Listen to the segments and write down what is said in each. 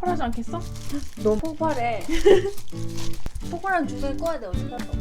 폭발하지 않겠어? 너무 폭발해. 폭발하면 중간에 꺼야 돼. 어떡하죠?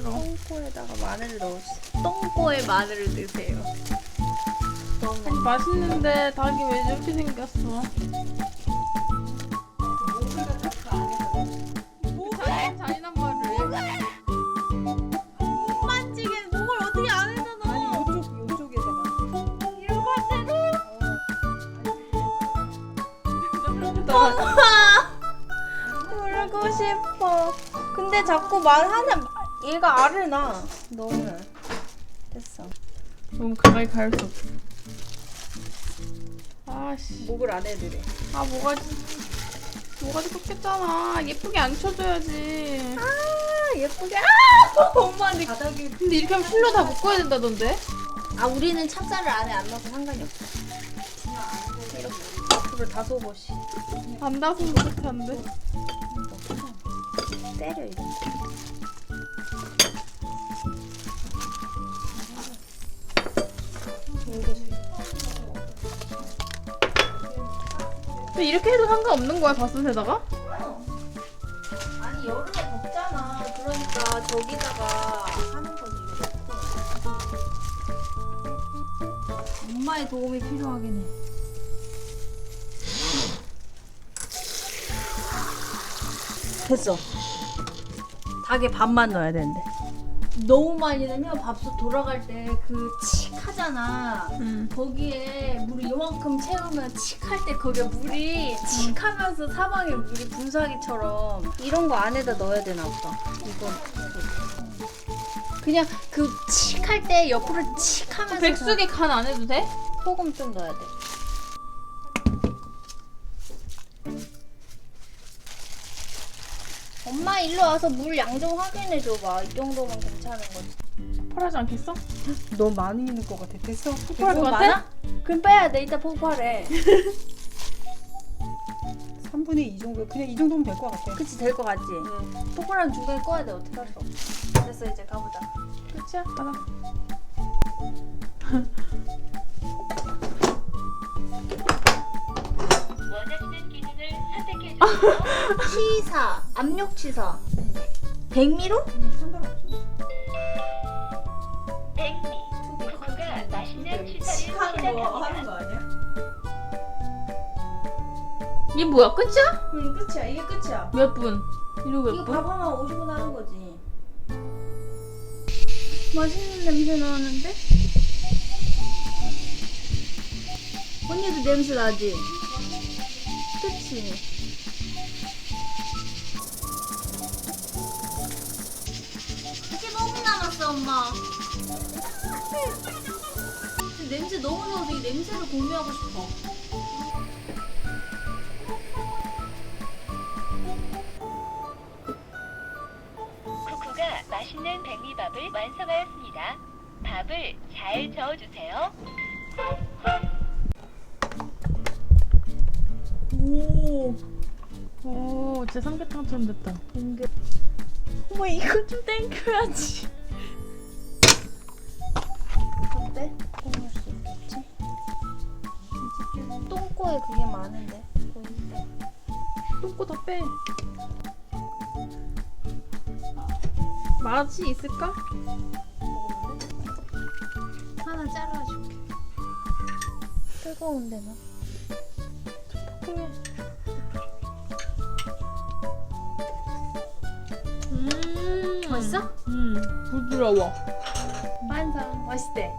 똥꼬에다가 마늘을 넣었어. 똥꼬에 마늘을 넣으세요. 아니, 맛있는데 닭이 왜 저렇게 생겼어? 잔인한 말을 해. 못 만지게 목을 어떻게 안에다 넣어? 아니 요쪽에다가 이런 반대로? 울고 싶어. 근데 자꾸 말하는 얘가 알을 놔. 너는 됐어. 너무 가까이 갈 수 없어. 아씨. 목을 안 해드래. 아 뭐가지 섞였잖아. 예쁘게 안 쳐줘야지. 아 예쁘게. 엄마한테 바닥에. 근데 이렇게 하면 실로 다 묶어야 된다던데? 아 우리는 찹쌀을 안에 안 넣어서 상관이 없어. 이렇게 앞으로 다소보시 안 닿으면 못한데. 때려 이렇게. 근데 이렇게 해도 상관없는 거야, 밥솥에다가? 아니 여름에 덥잖아. 그러니까 저기다가 하는 거지 이거. 엄마의 도움이 필요하긴 해. 됐어. 닭에 반만 넣어야 되는데. 너무 많이 넣으면 밥솥 돌아갈 때 그 칙 하잖아. 거기에 물을 요만큼 채우면 칙 할 때 거기에 물이 칙 하면서 사방에 물이 분사기처럼 이런 거 안에다 넣어야 되나 보다. 이거 그냥 그 칙 할 때 옆으로 칙 하면서 백숙에 간 안 해도 돼? 소금 좀 넣어야 돼. 엄마 일로 와서 물 양 좀 확인해 줘봐. 이 정도면 괜찮은 거지. 폭발하지 않겠어? 너무 많이 있는 것 같아. 됐어. 폭발할 것 너무 같아? 많아? 그럼 빼야 돼. 이따 폭발해. 3분의 2 정도 그냥 이 정도면 될 것 같아. 그치 될 거 같지? 폭발하면 중간에 꺼야 돼. 어떻게 할 수 없어. 됐어 이제 가보자. 끝이야? 가자. 원하시는 기능을 선택해 주세요. 치사 압력 치사. 100미로? 상관없어. 100미. 쿠쿠가 맛있는 취사를 하는 거 시작합니다. 아니야? 이게 뭐야? 끝이야? 응 끝이야. 이게 끝이야. 몇 분? 이러고 이거 몇 분? 밥하면 50분 하는 거지. 맛있는 냄새 나는데? 언니도 냄새 나지? 그치? 이제 너무 남았어 엄마. 냄새 너무 좋아서 이 냄새를 공유하고 싶어. 쿠쿠가 맛있는 백미밥을 완성하였습니다. 밥을 잘 저어주세요. 오, 진짜 삼계탕처럼 됐다. 어머 이거 좀 땡겨야지. 어때? 땡길 수 있겠지? 똥꼬에 그게 많은데 보이는데. 똥꼬 다 빼. 맛이 있을까? 하나 잘라줄게. 뜨거운데 나. 그래. 맛있어? 부드러워. 완성. 맛있대.